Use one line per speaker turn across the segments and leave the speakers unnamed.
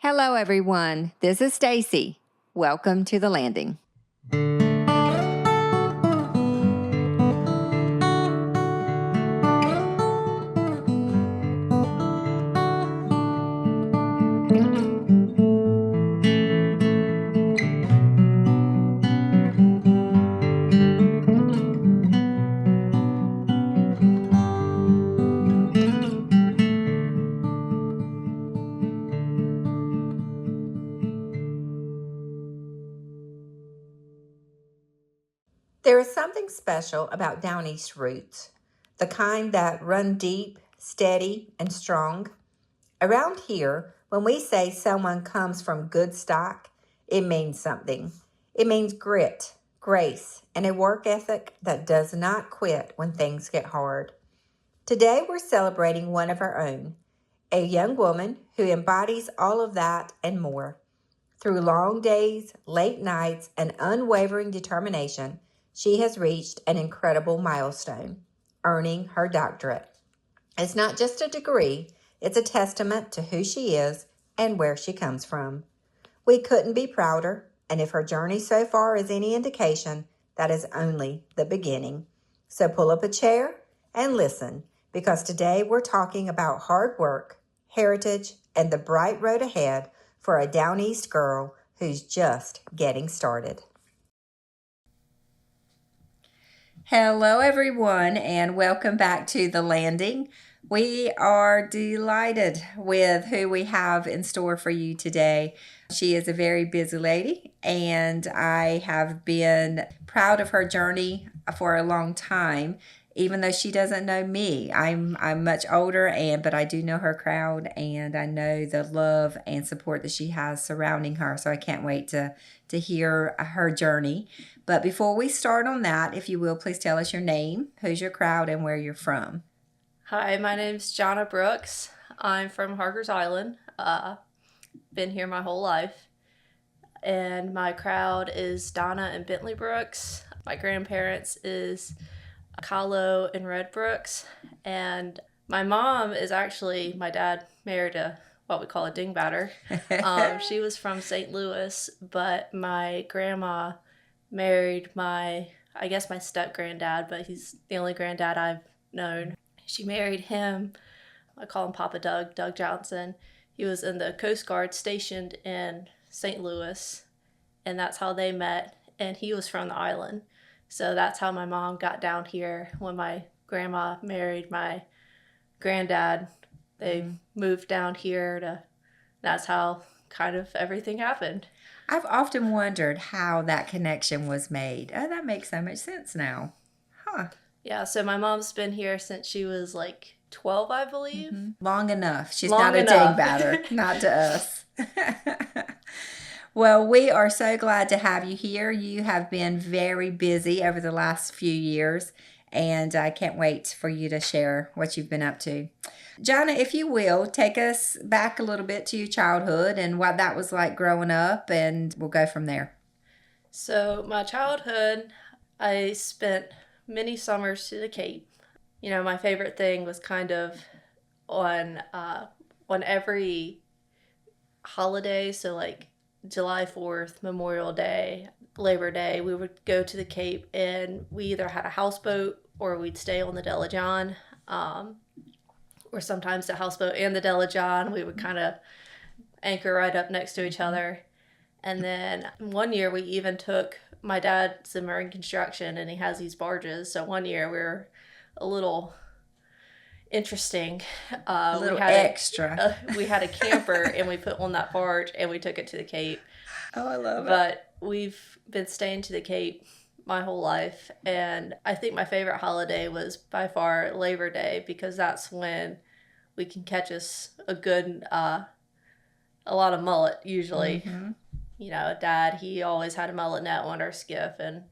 Hello, everyone. This is Stacy. Welcome to the landing. There is something special about Down East roots, the kind that run deep, steady, and strong. Around here, when we say someone comes from good stock, it means something. It means grit, grace, and a work ethic that does not quit when things get hard. Today, we're celebrating one of our own, a young woman who embodies all of that and more. Through long days, late nights, and unwavering determination, she has reached an incredible milestone, earning her doctorate. It's not just a degree, it's a testament to who she is and where she comes from. We couldn't be prouder, and if her journey so far is any indication, that is only the beginning. So pull up a chair and listen, because today we're talking about hard work, heritage, and the bright road ahead for a Down East girl who's just getting started. Hello, everyone, and welcome back to The Landing. We are delighted with who we have in store for you today. She is a very busy lady, and I have been proud of her journey for a long time, even though she doesn't know me. I'm much older, but I do know her crowd, and I know the love and support that she has surrounding her, so I can't wait to hear her journey. But before we start on that, if you will, please tell us your name, who's your crowd, and where you're from.
Hi, my name's Johnna Brooks. I'm from Harkers Island. Been here my whole life. And my crowd is Donna and Bentley Brooks. My grandparents is Kahlo and Red Brooks. And my mom is actually, my dad married what we call a dingbatter. She was from St. Louis, but my grandma married my step-granddad, but he's the only granddad I've known. She married him. I call him Papa Doug Johnson. He was in the Coast Guard stationed in St. Louis, and that's how they met, and he was from the island. So that's how my mom got down here when my grandma married my granddad. They moved down here that's how kind of everything happened.
I've often wondered how that connection was made. Oh, that makes so much sense now. Huh.
Yeah, so my mom's been here since she was like 12, I believe.
Mm-hmm. Long enough. She's not a dingbatter, not to us. Well, we are so glad to have you here. You have been very busy over the last few years, and I can't wait for you to share what you've been up to. Johnna, if you will, take us back a little bit to your childhood and what that was like growing up, and we'll go from there.
So my childhood, I spent many summers to the Cape. You know, my favorite thing was kind of on every holiday, so like July 4th, Memorial Day, Labor Day, we would go to the Cape, and we either had a houseboat or we'd stay on the Delajan, or sometimes the houseboat and the Delajan. We would kind of anchor right up next to each other. And then one year we even took, my dad's in marine construction and he has these barges. So one year we were a little interesting.
A little extra.
We had a camper and we put on that barge and we took it to the Cape.
Oh, I love it.
But we've been staying to the Cape my whole life. And I think my favorite holiday was by far Labor Day, because that's when we can catch us a good, a lot of mullet usually. Mm-hmm. You know, Dad, he always had a mullet net on our skiff, and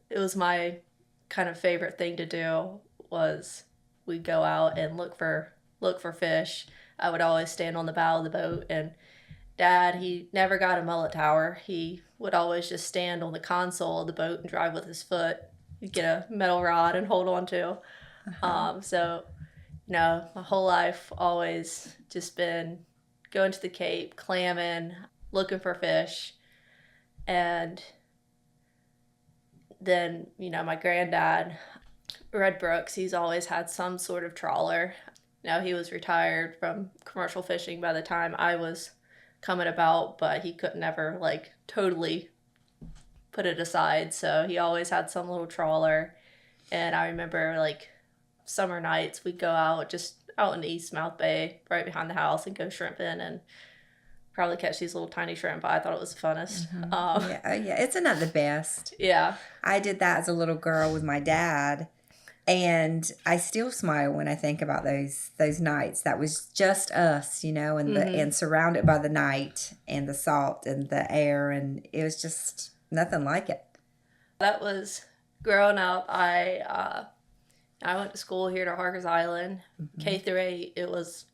it was my kind of favorite thing to do. Was we'd go out and look for fish. I would always stand on the bow of the boat, and Dad, he never got a mullet tower. He would always just stand on the console of the boat and drive with his foot. He'd get a metal rod and hold on to. So, you know, my whole life always just been going to the Cape, clamming, looking for fish. And then, my granddad, Red Brooks, he's always had some sort of trawler. Now, he was retired from commercial fishing by the time I was coming about, but he could never, totally put it aside. So he always had some little trawler. And I remember, summer nights, we'd go out just out in East Mouth Bay, right behind the house, and go shrimping and probably catch these little tiny shrimp. But I thought it was the funnest.
Yeah, it's not the best.
Yeah.
I did that as a little girl with my dad, and I still smile when I think about those nights. That was just us, and and surrounded by the night and the salt and the air, and it was just nothing like it.
That was growing up. I went to school here to Harkers Island, K through 8. It was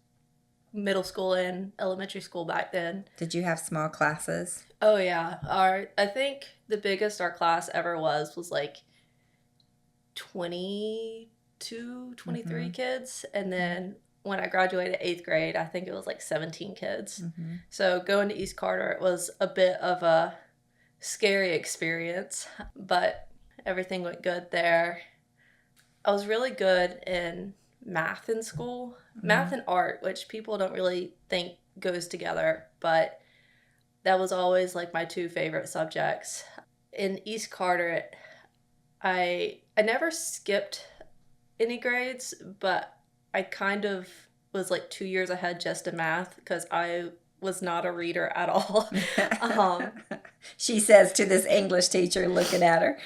middle school and elementary school back then.
Did you have small classes?
Oh yeah. I think the biggest our class ever was 22, 23 kids. And then when I graduated 8th grade, I think it was 17 kids. So going to East Carter, it was a bit of a scary experience, but everything went good there. I was really good in math in school, math and art, which people don't really think goes together, but that was always my 2 favorite subjects. In East Carteret, I never skipped any grades, but I kind of was 2 years ahead just in math because I was not a reader at all.
She says to this English teacher looking at her,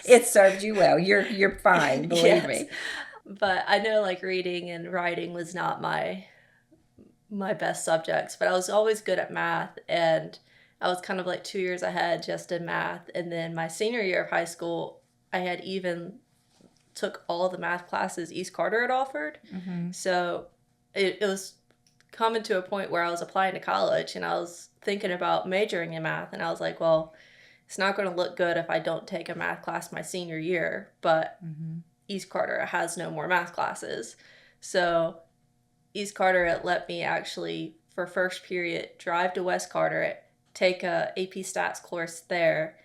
it served you well. You're fine, believe me.
But I know reading and writing was not my best subjects, but I was always good at math, and I was kind of 2 years ahead just in math. And then my senior year of high school, I had even took all the math classes East Carter had offered. So it was coming to a point where I was applying to college, and I was thinking about majoring in math, and I was like, well, it's not going to look good if I don't take a math class my senior year, but East Carter has no more math classes. So East Carteret let me actually, for first period, drive to West Carteret, take a AP Stats course there,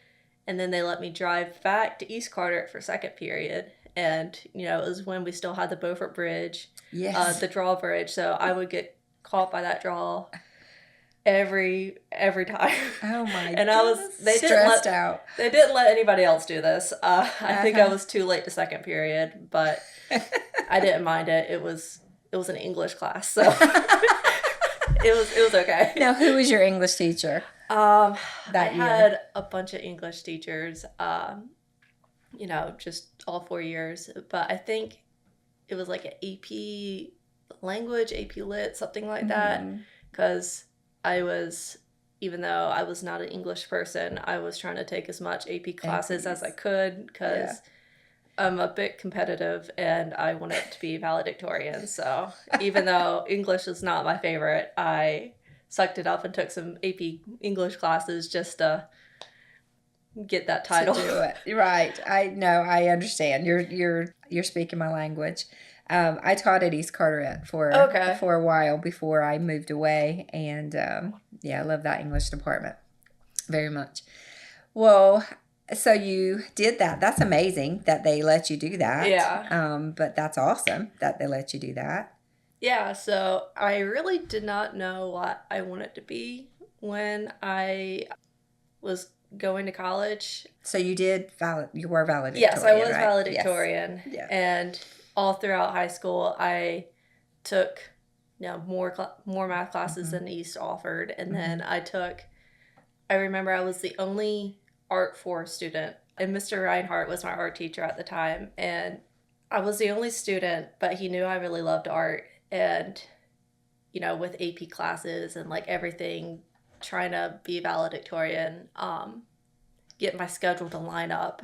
and then they let me drive back to East Carteret for second period. And, it was when we still had the Beaufort Bridge, the drawbridge, so I would get caught by that draw every time.
Oh my
and
goodness.
They didn't let anybody else do this. I think I was too late to second period, but I didn't mind it. It was an English class, so it was okay.
Now, who was your English teacher?
I had a bunch of English teachers, just all 4 years, but I think it was an AP language, AP Lit, something like that, because even though I was not an English person, I was trying to take as much AP classes as I could, because I'm a bit competitive and I wanted to be valedictorian. So even though English is not my favorite, I sucked it up and took some AP English classes just to get that title.
To do it. Right. I know. I understand. You're speaking my language. I taught at East Carteret for a while before I moved away, and I love that English department very much. Well, so you did that. That's amazing that they let you do that.
Yeah.
But that's awesome that they let you do that.
Yeah. So I really did not know what I wanted to be when I was going to college.
So you were valedictorian.
Yes, I was
right?
valedictorian.
Yes. Yeah.
And all throughout high school, I took more math classes than East offered. And then I remember I was the only Art 4 student, and Mr. Reinhardt was my art teacher at the time. And I was the only student, but he knew I really loved art. And, with AP classes and everything, trying to be valedictorian, get my schedule to line up.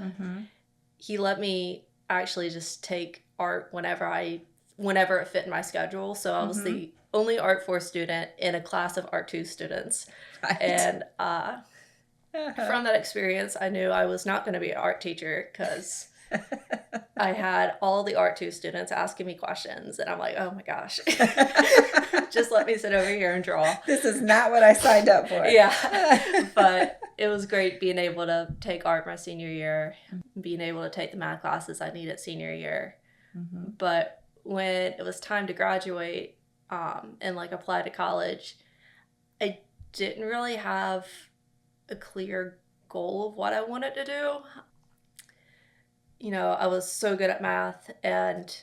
He let me actually just take art whenever it fit in my schedule. So I was the only Art 4 student in a class of Art 2 students. Right. And from that experience, I knew I was not going to be an art teacher because I had all the Art 2 students asking me questions, and I'm like, oh my gosh, just let me sit over here and draw.
This is not what I signed up for.
Yeah, but it was great being able to take art my senior year, being able to take the math classes I needed senior year. Mm-hmm. But when it was time to graduate and like apply to college, I didn't really have a clear goal of what I wanted to do. You know, I was so good at math and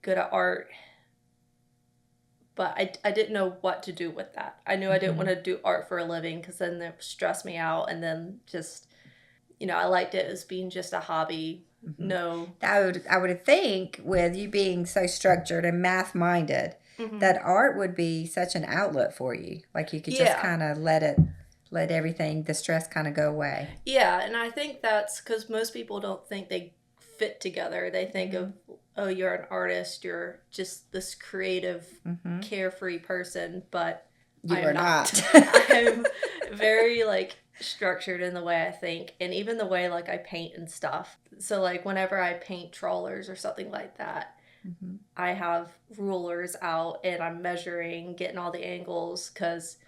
good at art, but I didn't know what to do with that. I knew I didn't want to do art for a living because then it stressed me out, and then just, you know, I liked it as being just a hobby. Mm-hmm. No.
I would think with you being so structured and math-minded, that art would be such an outlet for you. Like you could just kind of let everything, the stress kind of go away.
Yeah, and I think that's because most people don't think they fit together. They think of, oh, you're an artist, you're just this creative, carefree person, but
you're not.
I'm very like structured in the way I think, and even the way like I paint and stuff. So like whenever I paint trawlers or something like that, I have rulers out and I'm measuring, getting all the angles, because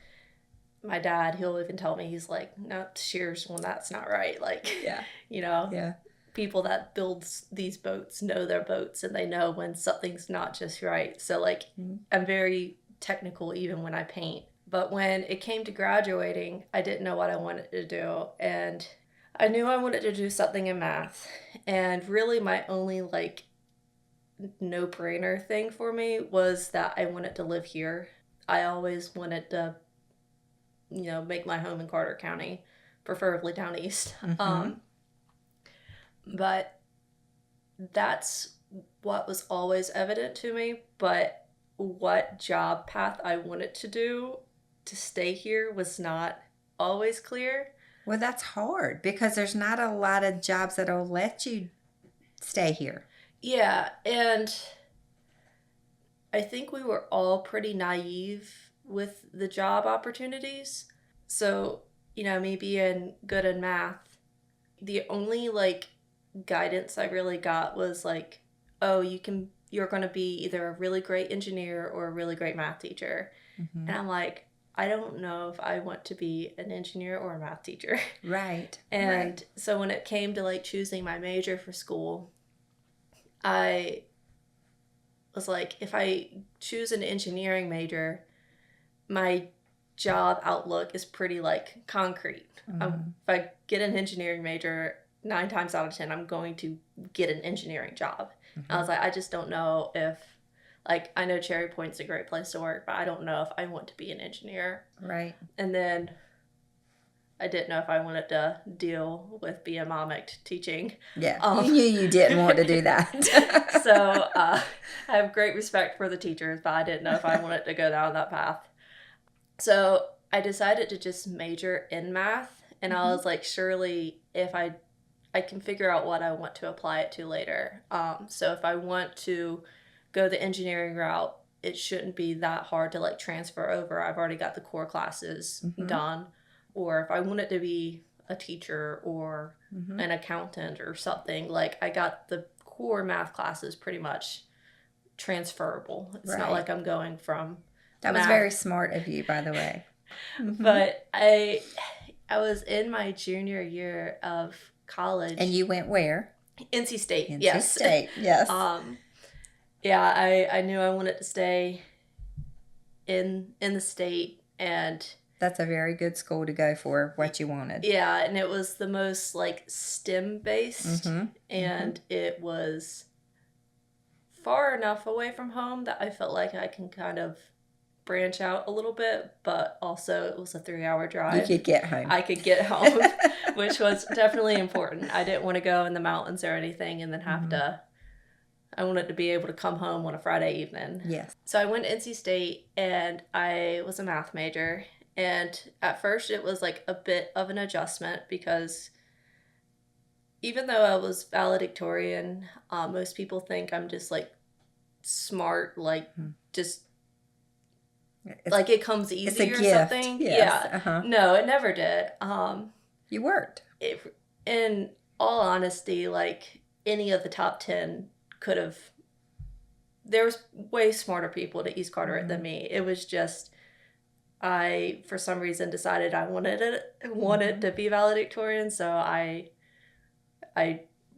my dad, he'll even tell me, he's like, no, shears when that's not right. Like, you know, people that build these boats know their boats, and they know when something's not just right. So like, I'm very technical even when I paint. But when it came to graduating, I didn't know what I wanted to do. And I knew I wanted to do something in math. And really my only like no-brainer thing for me was that I wanted to live here. I always wanted to, you know, make my home in Carter County, preferably down east. But that's what was always evident to me. But what job path I wanted to do to stay here was not always clear.
Well, that's hard because there's not a lot of jobs that'll let you stay here.
Yeah, and I think we were all pretty naive with the job opportunities. So, you know, me being good in math, the only like guidance I really got was like, oh, you're going to be either a really great engineer or a really great math teacher. And I'm like, I don't know if I want to be an engineer or a math teacher.
Right.
And so when it came to like choosing my major for school, I was like, if I choose an engineering major, my job outlook is pretty like concrete. If I get an engineering major, 9 times out of 10, I'm going to get an engineering job. I was like, I just don't know if, like, I know Cherry Point's a great place to work, but I don't know if I want to be an engineer.
Right.
And then I didn't know if I wanted to deal with biomath teaching.
Yeah, you knew you didn't want to do that.
So I have great respect for the teachers, but I didn't know if I wanted to go down that path. So I decided to just major in math, and I was like, surely if I can figure out what I want to apply it to later. So if I want to go the engineering route, it shouldn't be that hard to like transfer over. I've already got the core classes done. Or if I wanted to be a teacher or an accountant or something, like I got the core math classes pretty much transferable. It's not like I'm going from
That was very smart of you, by the way.
But I was in my junior year of college.
And you went where?
NC State.
NC State, yes.
Yeah, I knew I wanted to stay in the state, and
that's a very good school to go for what you wanted.
Yeah, and it was the most like STEM based, and it was far enough away from home that I felt like I can kind of branch out a little bit, but also it was a 3-hour drive.
You could get home.
I could get home, which was definitely important. I didn't want to go in the mountains or anything and then have to, I wanted to be able to come home on a Friday evening.
Yes.
So I went to NC State and I was a math major. And at first it was like a bit of an adjustment because even though I was valedictorian, most people think I'm just like smart, like just like it comes easy or something.
Yes.
Yeah. No, it never did.
You worked.
In all honesty, like any of the top 10 could have, there was way smarter people to East Carteret than me. It was just, I, for some reason, decided I wanted to be valedictorian, so I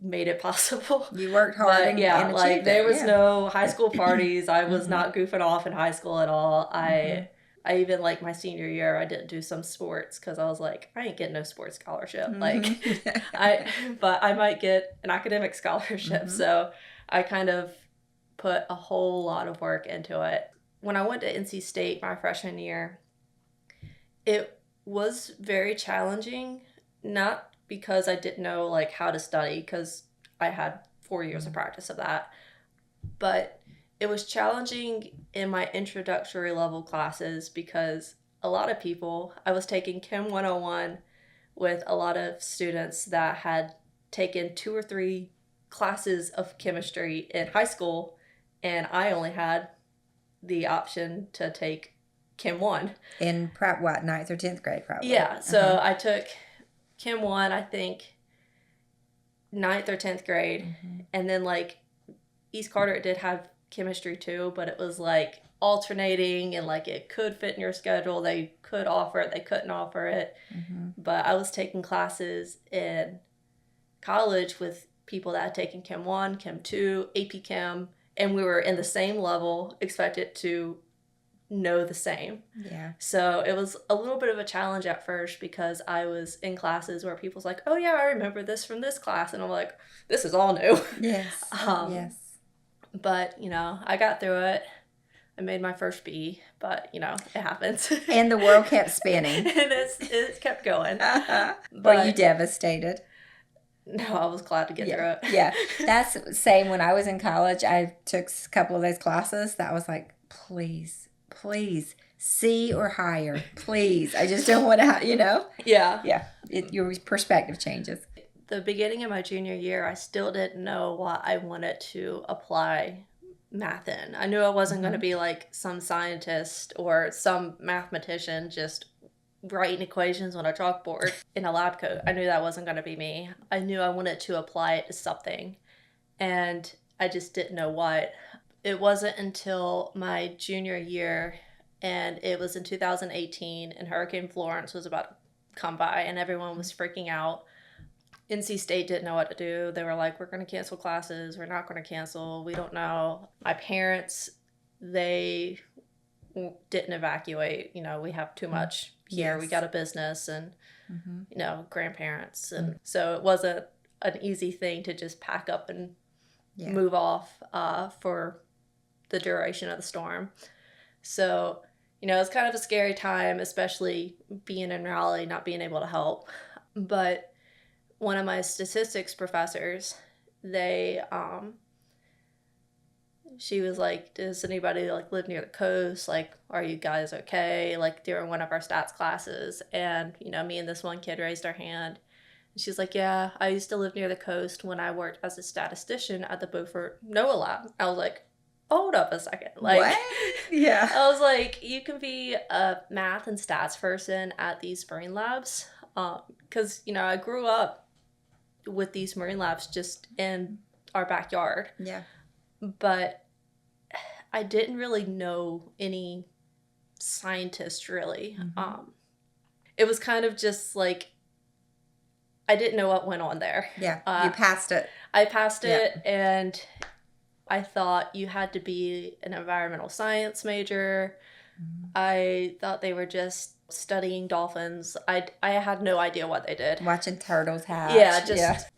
made it possible.
You worked hard and
like there was no high school parties. I was not goofing off in high school at all. I even, like, my senior year, I didn't do some sports because I was like, I ain't getting no sports scholarship. Like, but I might get an academic scholarship. So I kind of put a whole lot of work into it. When I went to NC State my freshman year, it was very challenging, not because I didn't know, like, how to study, because I had 4 years of practice of that, but it was challenging in my introductory level classes because a lot of people, I was taking Chem 101 with a lot of students that had taken 2 or 3 classes of chemistry in high school, and I only had the option to take Chem 1.
In prep, what, 9th or 10th grade, probably?
Yeah, so I took Chem 1, I think, 9th or 10th grade, and then, like, East Carteret did have chemistry too, but it was, like, alternating, and, like, it could fit in your schedule. They could offer it, they couldn't offer it, but I was taking classes in college with people that had taken Chem 1, Chem 2, AP Chem, and we were in the same level, expected to know the same.
Yeah.
So it was a little bit of a challenge at first because I was in classes where people's like, oh yeah, I remember this from this class. And I'm like, this is all new.
Yes.
Yes. But, you know, I got through it. I made my first B, but, you know, it happens.
And the world kept spinning.
And it kept going.
Were you devastated?
No, I was glad to get through it.
Yeah. That's the same. When I was in college, I took a couple of those classes that was like, please, C or higher, please. I just don't want to, you know?
Yeah.
Yeah. Your perspective changes.
The beginning of my junior year, I still didn't know what I wanted to apply math in. I knew I wasn't going to be like some scientist or some mathematician just writing equations on a chalkboard in a lab coat. I knew that wasn't going to be me. I knew I wanted to apply it to something, and I just didn't know what. It wasn't until my junior year, and it was in 2018, and Hurricane Florence was about to come by, and everyone was freaking out. NC State didn't know what to do. They were like, we're going to cancel classes. We're not going to cancel. We don't know. My parents, they didn't evacuate. You know, we have too much here. We got a business and, you know, grandparents. And so it wasn't an easy thing to just pack up and move off for the duration of the storm. So, you know, it's kind of a scary time, especially being in Raleigh, not being able to help. But one of my statistics professors, she was like, does anybody like live near the coast? Like, are you guys okay? Like during one of our stats classes. And, you know, me and this one kid raised our hand. And she's like, yeah, I used to live near the coast when I worked as a statistician at the Beaufort NOAA lab. I was like, hold up a second. Like,
what? Yeah.
I was like, you can be a math and stats person at these marine labs. Because, you know, I grew up with these marine labs just in our backyard.
Yeah.
But I didn't really know any scientists, really. It was kind of just like, I didn't know what went on there.
Yeah, you passed it.
I passed it, and I thought you had to be an environmental science major. I thought they were just studying dolphins. I had no idea what they did.
Watching turtles hatch.
Yeah, just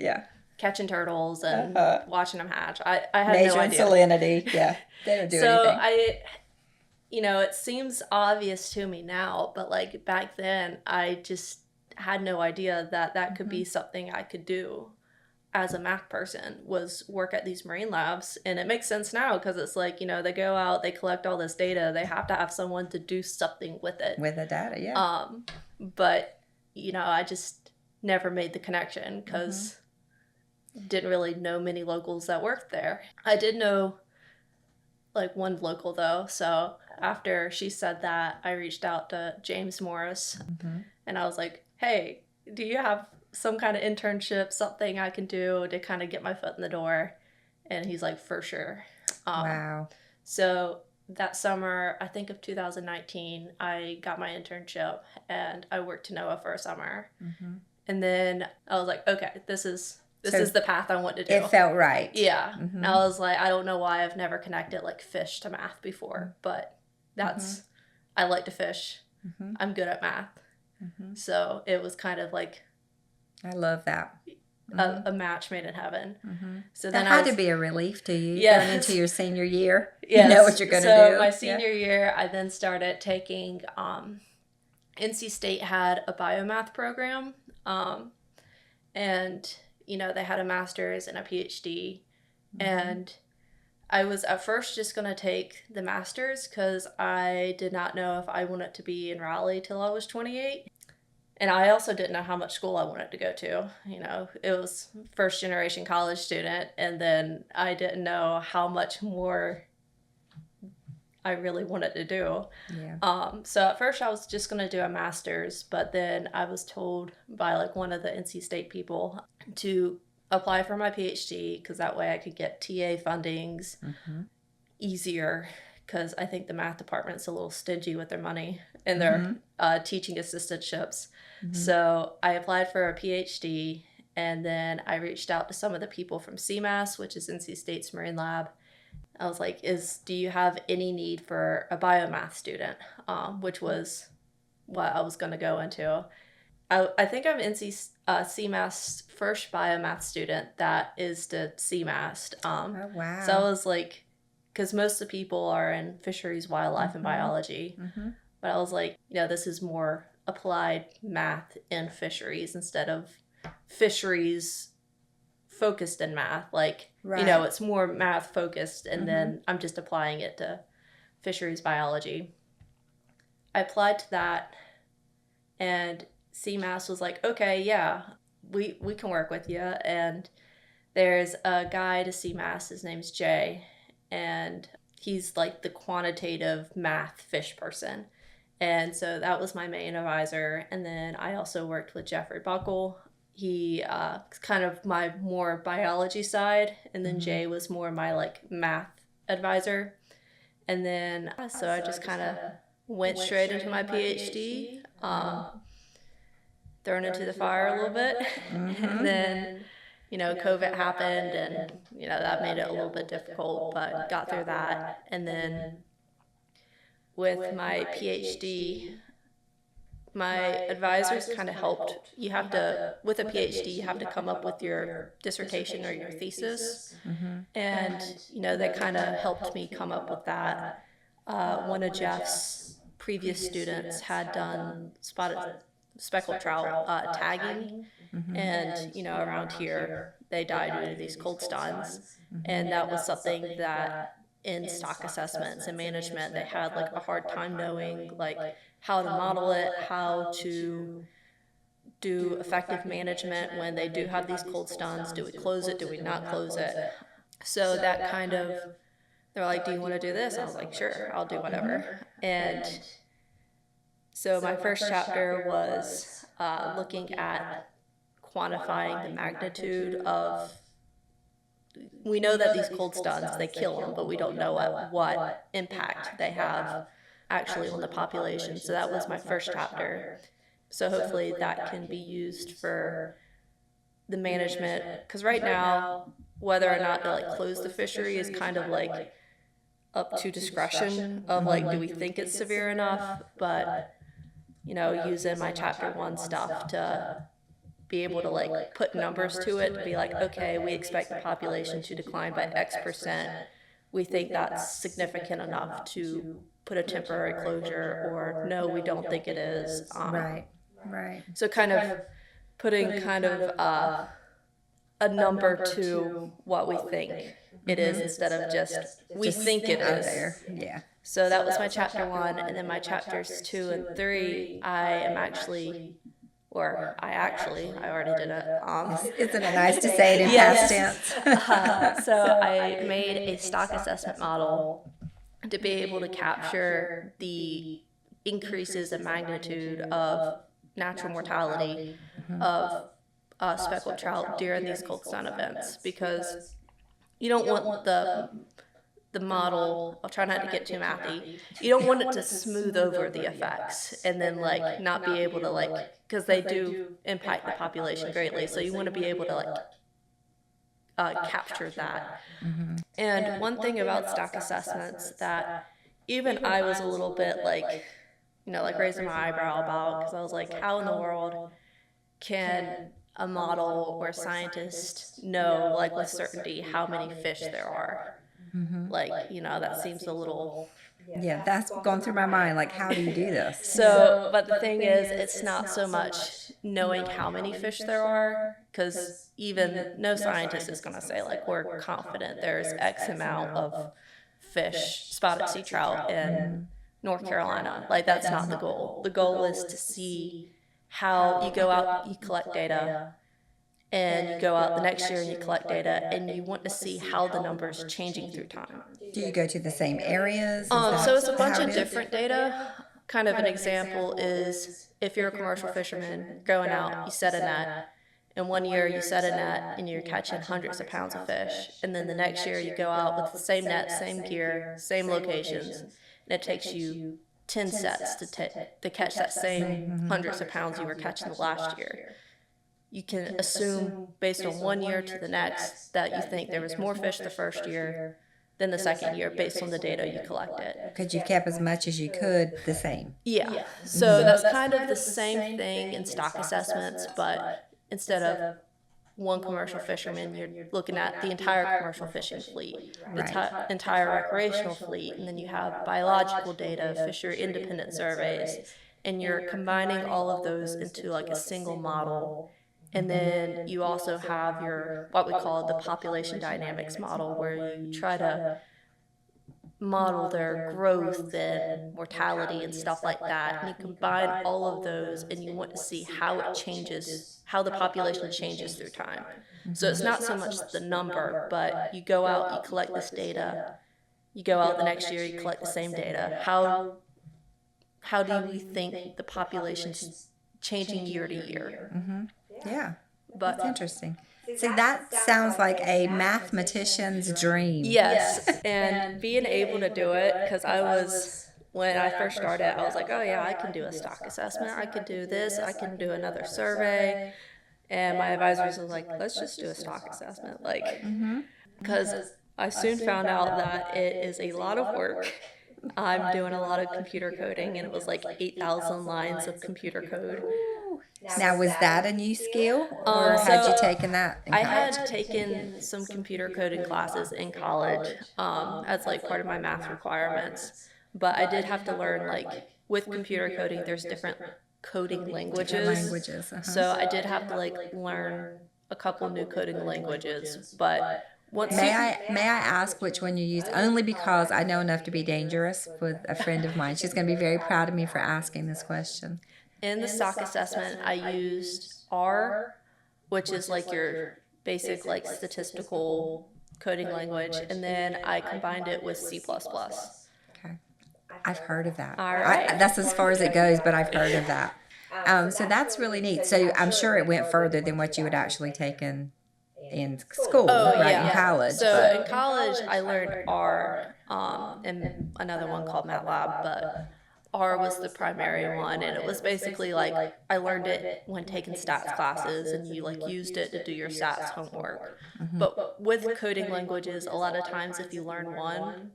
catching turtles and watching them hatch. I had no idea.
Salinity. Yeah, they don't do anything.
So you know, it seems obvious to me now, but like back then, I just had no idea that could be something I could do as a math person, was work at these marine labs. And it makes sense now because it's like, you know, they go out, they collect all this data, they have to have someone to do something with it.
With the data, yeah.
But, you know, I just never made the connection because didn't really know many locals that worked there. I did know like one local though. So after she said that, I reached out to James Morris and I was like, hey, do you have some kind of internship, something I can do to kind of get my foot in the door? And he's like, for sure.
Wow.
So that summer, I think of 2019, I got my internship and I worked to NOAA for a summer. Mm-hmm. And then I was like, okay, this is the path I want to do.
It felt right.
Yeah. Mm-hmm. And I was like, I don't know why I've never connected like fish to math before, but that's, I like to fish. Mm-hmm. I'm good at math. Mm-hmm. So it was kind of like,
I love that.
A match made in heaven. Mm-hmm. So
that
then
had to be a relief to you going into your senior year.
Yes.
You know what you're going to do.
So my senior year, I then started taking, NC State had a biomath program, and, you know, they had a master's and a PhD, and I was at first just going to take the master's because I did not know if I wanted to be in Raleigh till I was 28. And I also didn't know how much school I wanted to go to. You know, it was first generation college student, and then I didn't know how much more I really wanted to do. Yeah. So at first I was just going to do a master's, but then I was told by like one of the NC State people to apply for my PhD because that way I could get TA fundings easier, because I think the math department's a little stingy with their money and their teaching assistantships. So I applied for a PhD, and then I reached out to some of the people from CMAS, which is NC State's Marine Lab. I was like, do you have any need for a biomath student? Which was what I was going to go into. I think I'm CMAS first biomath student that is to CMAS.
Oh, wow.
So I was like, because most of the people are in fisheries, wildlife, and biology. But I was like, you know, this is more applied math in fisheries instead of fisheries focused in math. Like, you know, it's more math focused, and then I'm just applying it to fisheries biology. I applied to that, and CMAS was like, okay, yeah, we can work with you. And there's a guy to CMAS, his name's Jay, and he's like the quantitative math fish person. And so that was my main advisor. And then I also worked with Jeffrey Buckle. He kind of my more biology side, and then Jay was more my like math advisor. And then so I just kind of went straight into my PhD, thrown into the fire a little bit. And then, you know, COVID happened, and, you know, that made it a little bit difficult, but got through that. And then with my PhD, my advisors kind of helped. You have to, with a PhD, you have to come up with your dissertation or your thesis. And, you know, they kind of helped me come up with that. One of Jeff's previous students had done speckled trout tagging. And, you know, around here, they died due to these cold stuns. And that was something that in stock assessments and management, they had like a hard time knowing like how to model it, how to do effective management when they do have these cold stuns. Do we close it? Do we not close it? So that kind of, they're like, do you want to do this? I was like, sure, I'll do whatever. And so my first chapter was looking at quantifying the magnitude of, we know that these cold stuns, they kill them, but we don't know what impact they have actually on the population. So that was my first chapter. So hopefully that can be used for the management, because right now, whether or not to like close the fishery is kind of like up to discretion of like, do we think it's severe enough? But, you know, using my chapter 1 stuff to be able to like put numbers to it, to be like, okay, we expect the population to decline by X%. We think that's significant enough to put a temporary closure, or no, we don't think it is.
Right.
So kind of putting kind of a number to what we think it is, instead of just we think it is.
Yeah.
So that was my chapter 1, and then my chapters 2 and 3, I already did it.
Isn't it nice to say it in past tense?
So I made a stock assessment model to be able to capture the increases in magnitude of natural mortality of speckled trout during these cold sun events, because you don't want the model, I'll try not to get too mathy, you don't want it to smooth over the effects and then like not be able to like, because they do impact the population greatly, so you want to be able to like capture that. And one thing about stock assessments that even I was a little bit like, you know, like raising my eyebrow about, because I was like, how in the world can a model or a scientist know like with certainty how many fish there are? Like, you know, that seems a little...
Yeah, that's gone through my mind. Like, how do you do this?
So, but the thing is, it's not so much knowing how many fish there are, because even no scientist is going to say, like, we're confident there's X amount of fish, spotted sea trout in North Carolina. Like, that's not the goal. The goal is to see how you go out, you collect data, and you go out the next year and you collect data, and you want to see how the number's changing through time.
Do you go to the same areas?
So it's a bunch of different data. Kind of an example is if you're a commercial fisherman going out, you set a net, and one year you set a net and you're catching hundreds of pounds of fish, and then the next year you go out with the same net, same gear, same locations, and it takes you 10 sets to catch that same hundreds of pounds you were catching the last year. You can assume based on one year to the next that you think there was more fish the first year than the second year based on the data you collected.
Because you kept as much as you could the same.
Yeah. So that's kind of the same thing in stock assessments, but instead of one commercial fisherman, you're looking at the entire commercial fishing fleet, the entire recreational fleet, and then you have biological data, fishery independent surveys, and you're combining all of those into like a single model. And then you also have your, what we call the population dynamics model, where you try to model their growth and mortality and stuff like that. And you combine all of those and you want to see how it changes, how the population changes through time. So it's not so much the number, but you go out, you collect this data, you go out the next year, you collect the same data. How do we think the population's changing year to year?
Yeah, but that's interesting. See, that sounds like a mathematician's dream.
Yes, and being able to do it, because when I first started, I was like, oh yeah, I can do a stock assessment, I could do this, I can do another survey, and my advisors was like, let's just do a stock assessment, like, because I soon found out that it is a lot of work. I'm doing a lot of computer coding, and it was like 8,000 lines of computer code.
Now, was that a new skill, or had you taken that in college?
I had taken some computer coding classes in college as like part of my math requirements, but I did have to learn, like, with computer coding, there's different coding languages. So I did have to like learn a couple new coding languages, but
May I ask which one you used? Only because I know enough to be dangerous with a friend of mine. She's going to be very proud of me for asking this question.
In the stock assessment, I used R, which is like your basic like statistical coding language, and then I combined it with C++.
Okay, I've heard of that.
All right.
That's as far as it goes, but I've heard of that. So that's really neat. So I'm sure it went further than what you had actually taken in school, in college.
So in college, I learned R and another one called MATLAB, but R was the primary one, and it was basically like I learned it when taking stats classes, and you like used it to do your stats homework. But with coding languages, a lot of times if you learn one,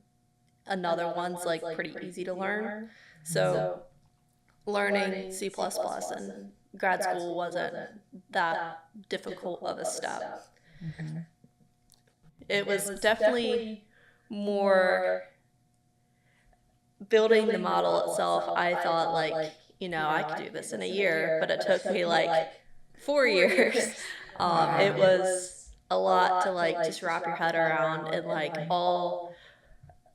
another one's like pretty easy to learn. So learning C++ in grad school wasn't that difficult of a step. It was definitely more building the model itself. I thought, like, you know, I could do this in a year, but it took me like 4 years. It was a lot to like just wrap your head around, and like all,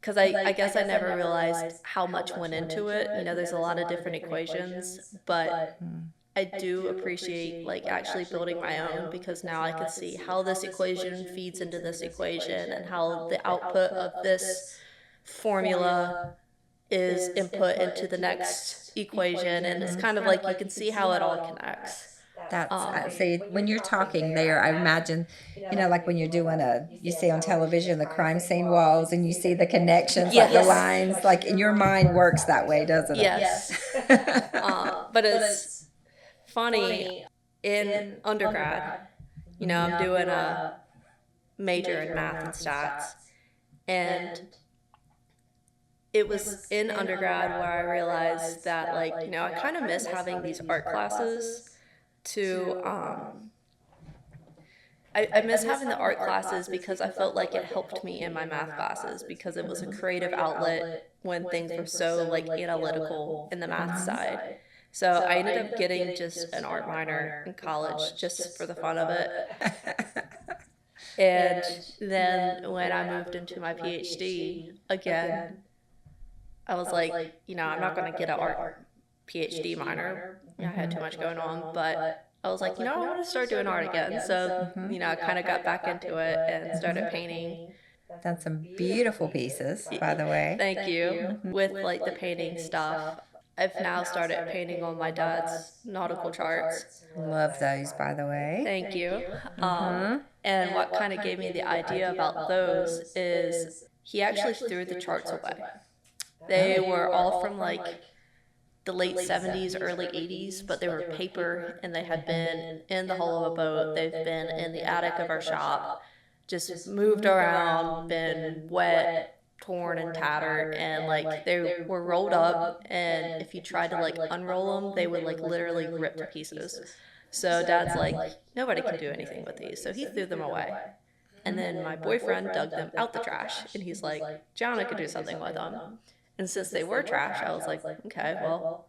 because I guess I never realized how much went into it. You know, there's a lot of different equations, but I do appreciate like actually building my own, because now I can see how this equation feeds into this equation, and how the output of this formula is input into the next equation, and it's kind of like you can see how it all connects.
That's see, when you're talking there, I imagine, like when you're doing you see on television the crime scene walls, and you see the connections, like the lines, like in your mind works that way, doesn't it?
Yes. But it's funny, in undergrad, I'm doing a major in math and stats, and it was in undergrad where I realized that, like, I kind of miss having these art classes to, I miss having the art classes because I felt like it helped me in my math classes, because it was a creative outlet when things were so, like, analytical in the math side. So I ended up getting just an art minor in college just for the fun of it. And then when I moved into my PhD, again, I was like, I'm not going to get an art PhD minor. I had too much going on, but I was like, I want to start doing art again. So, I kind of got back into it and started painting.
Done some beautiful pieces, by the way.
Thank you. With like the painting stuff, I've now started painting on my dad's nautical charts.
Love those, by the way.
Thank you. And what kind of gave me the idea about those is he actually threw the charts away. They were all from like the late 70s, early 80s, but they were paper, and they had been in the hull of a boat. They've been in the attic of our shop, just moved around, been wet, torn, and tattered, and like they were rolled up, and if you tried to like unroll them, they would like literally rip to pieces. So Dad's like, nobody can do anything with these, so he threw them away. And then my boyfriend dug them out the trash, and he's like, Johnna could do something with them. And since they were trash, I was like, okay, well,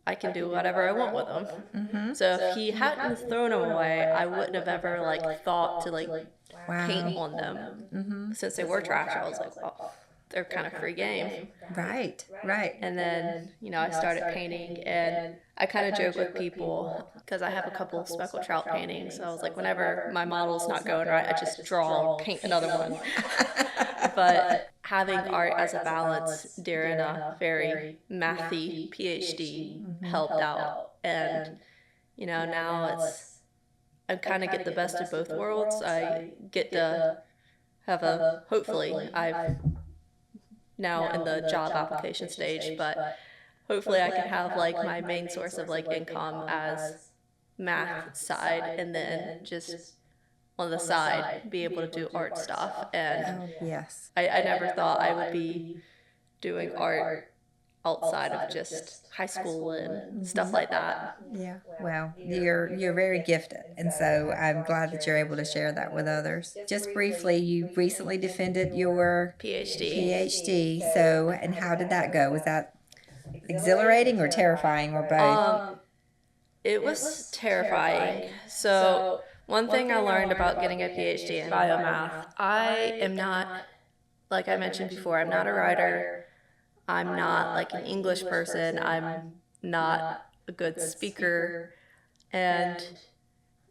I can do whatever I want with them. So if he hadn't thrown them away, I wouldn't have ever like thought to like paint on them. Since they were trash, I was like, oh, they're kind of free game.
Right.
And then, I started painting, and I kind of joke with people because I have a couple of speckled trout paintings. So I was like, whenever my model's not going right, I just draw, paint another one. But having art as a balance during a very mathy PhD helped out. And, now I kind of get the best of both worlds. I get to have hopefully, I've now in the job application stage, but hopefully I can have like my main source of like income as math side, and then just on the side be able to do art stuff. And
yes,
I never thought I would be doing art outside of just high school and stuff like that.
Yeah, well, you're very gifted, and so I'm glad that you're able to share that with others. Just briefly, you recently defended your PhD. So, and how did that go? Was that exhilarating or terrifying, or both?
It was terrifying. So one thing I learned about getting a PhD in biomath, I am not, like I mentioned before, I'm not a writer. I'm not like an English person. I'm not a good speaker. And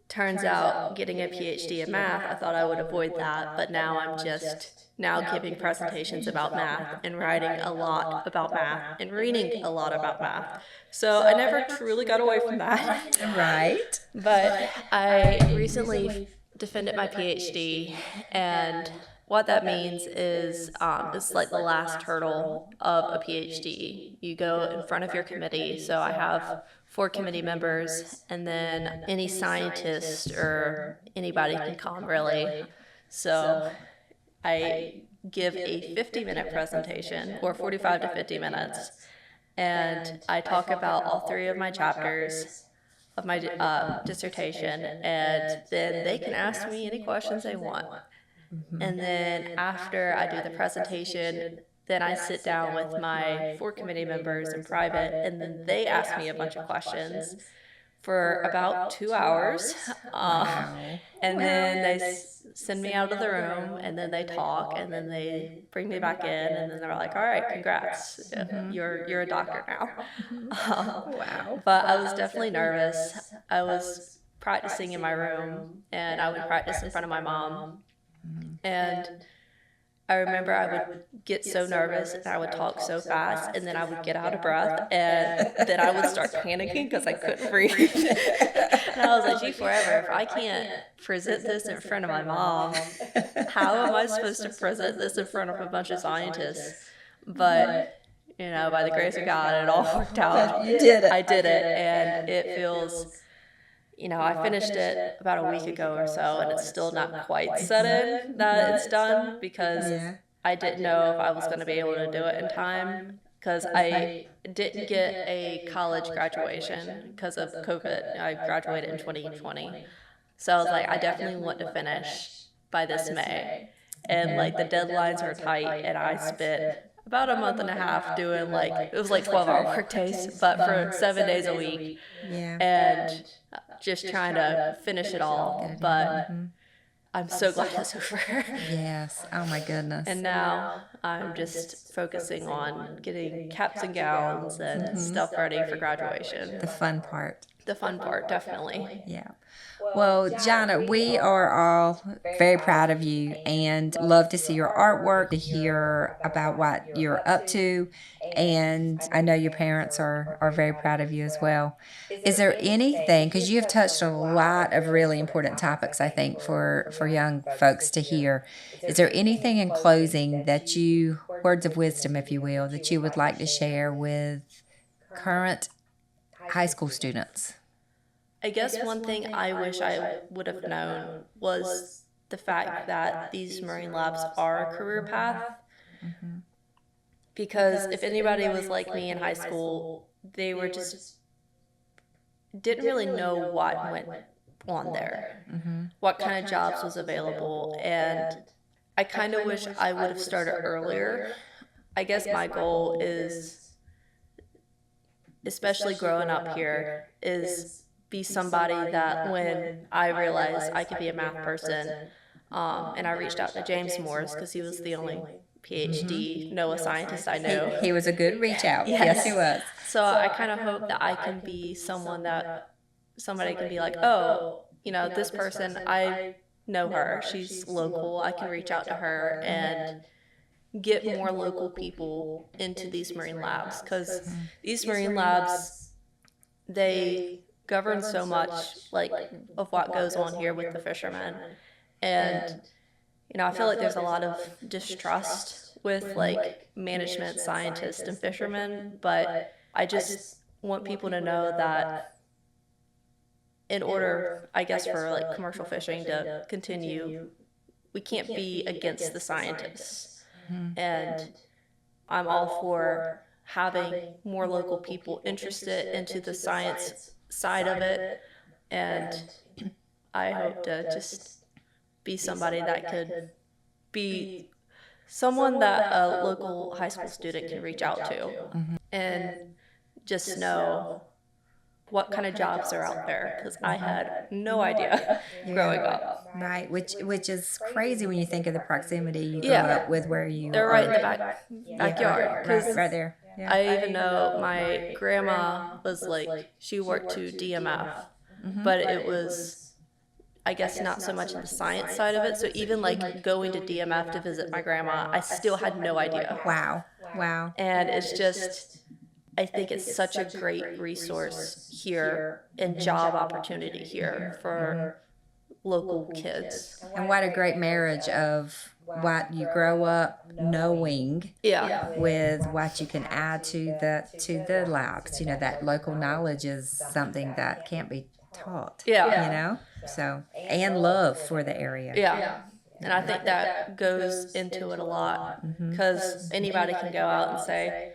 turns out getting a PhD in math, I thought I would avoid that. But now I'm just giving presentations about math and writing a lot about math and reading a lot about math. So I never truly got away from that.
Right.
But I recently defended my PhD, and what that means is it's like the last hurdle of a PhD. You go in front of your committee. So I have 4 committee members, and then any scientist or anybody can come, really. So I give a 50-minute presentation, or 45 to 50 minutes, and I talk about all 3 of my chapters of my dissertation, and then they can ask me any questions they want. And then after I do the presentation, then I sit down with my 4 committee members in private, and then they ask me a bunch of questions for about 2 hours. And then they send me out of the room, and then they talk, and then they bring me back in, and then they're like, all right, congrats, you're a doctor now.
Wow.
But I was definitely nervous. I was practicing in my room, and I would practice in front of my mom. And I remember I would get so nervous and I would talk so fast, and then I would get out of breath, and then I would start panicking because I couldn't breathe. And I was like, gee, forever, if I can't present this in front of my mom, how am I supposed to present this in front of a bunch of scientists? But, you know, by the grace of God, it all worked out.
You did it.
I did it, and it feels, you know, I finished it about a week ago or so, and it's still not quite set in that it's done, because I didn't know if I was going to be able to do it in time, because I didn't get a college graduation because of COVID. I graduated in 2020. So I was like, I definitely want to finish by this May. And like the deadlines were tight, and I spent about a month and a half doing like, it was like 12-hour work days, but for 7 days a week.
Yeah.
And just trying to finish it all. But I'm so glad it's over.
Yes. Oh my goodness.
And now I'm just focusing on getting caps and gowns and stuff ready for graduation.
The fun part.
The fun part, definitely.
Yeah. Well, Johnna, we are all very proud of you and love to see your artwork, to hear about what you're up to. And I know your parents are very proud of you as well. Is there anything, because you have touched a lot of really important topics, I think, for young folks to hear. Is there anything in closing that you, words of wisdom, if you will, that you would like to share with current high school students?
I guess one thing I wish I would have known was the fact that these marine labs are a career path. Because if anybody was like me in high school, they were just didn't really know what went on there, what kind of jobs was available, and I kind of wish I would have started earlier. I guess my goal is, especially growing up here, is be somebody that when I realized I could be a math person, and I reached out to James Morris because he was the only PhD NOAA scientist I knew.
He was a good reach out. Yes, he was.
So I kind of hope that I can be someone that somebody can be like, oh, you know, this person, I know her. She's local. I can reach out to her and get more local people into these marine labs, because these marine labs, they govern so much like of what goes on here with the fishermen. And you know, I feel like there's a lot of distrust with like management, scientists, and fishermen, but I just want people to know that in order, I guess, for like commercial fishing to continue, we can't be against the scientists. And I'm all for having more local people interested into the science side of it, and I hope to just be somebody that could be someone that a local high school student can reach out to and just know what kind of jobs are out there, because I had no idea growing up.
Right, which is crazy when you think of the proximity you grew up with where you
They're right in the backyard.
Right there. Yeah.
I even know my grandma was like, she worked to DMF, but it was, I guess, not so much the science side of it. So even like going to DMF to visit my grandma, I still had no idea.
Wow.
And it's just, I think it's such a great resource here and job opportunity here for local kids.
And what a great marriage of what you grow up knowing with what you can add to the labs. You know, that local knowledge is something that can't be taught. You know? So, and love for the area.
And I think that goes into it a lot, because anybody can go out and say,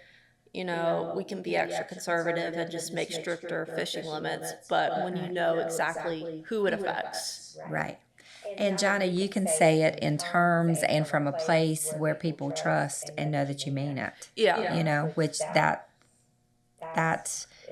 you know, we can be extra conservative and just make stricter fishing limits, but when you know exactly who it affects.
Right. And Johnna, you can say it in terms and from a place where people trust and know that you mean it. You know, which that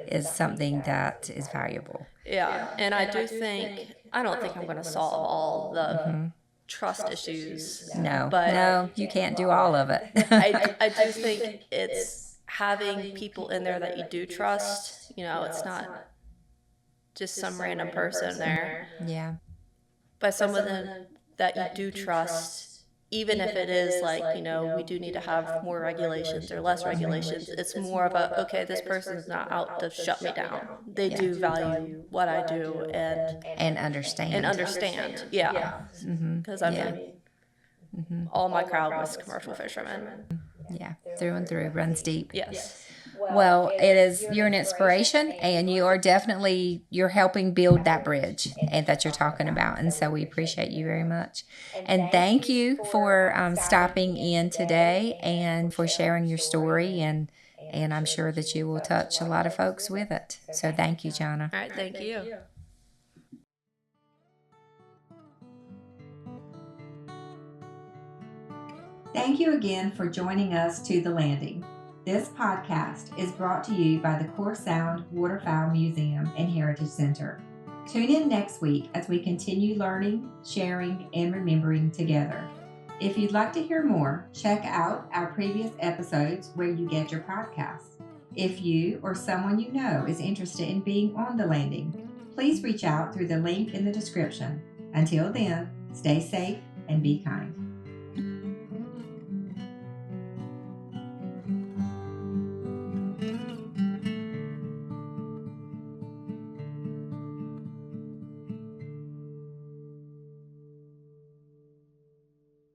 is something that is valuable.
And I don't think I'm going to solve all the trust issues.
No, you can't do all of it.
I do think it's having people in there that you do trust. You know, it's not just some random person there.
Yeah.
But someone that you do trust even if it is like, we do need to have more regulations or less regulations, it's more of a, okay, this person's not out to shut me down. They do value what I do
and understand.
Yeah. Because all my crowd was commercial fishermen.
Yeah, through and through, runs deep.
Yes.
Well, you're an inspiration, and you're helping build that bridge and that you're talking about. And so we appreciate you very much. And thank you for stopping in today and for sharing your story. And I'm sure that you will touch a lot of folks with it. So thank you, Johnna.
All right, thank you.
Thank you again for joining us to The Landing. This podcast is brought to you by the Core Sound Waterfowl Museum and Heritage Center. Tune in next week as we continue learning, sharing, and remembering together. If you'd like to hear more, check out our previous episodes where you get your podcasts. If you or someone you know is interested in being on The Landing, please reach out through the link in the description. Until then, stay safe and be kind.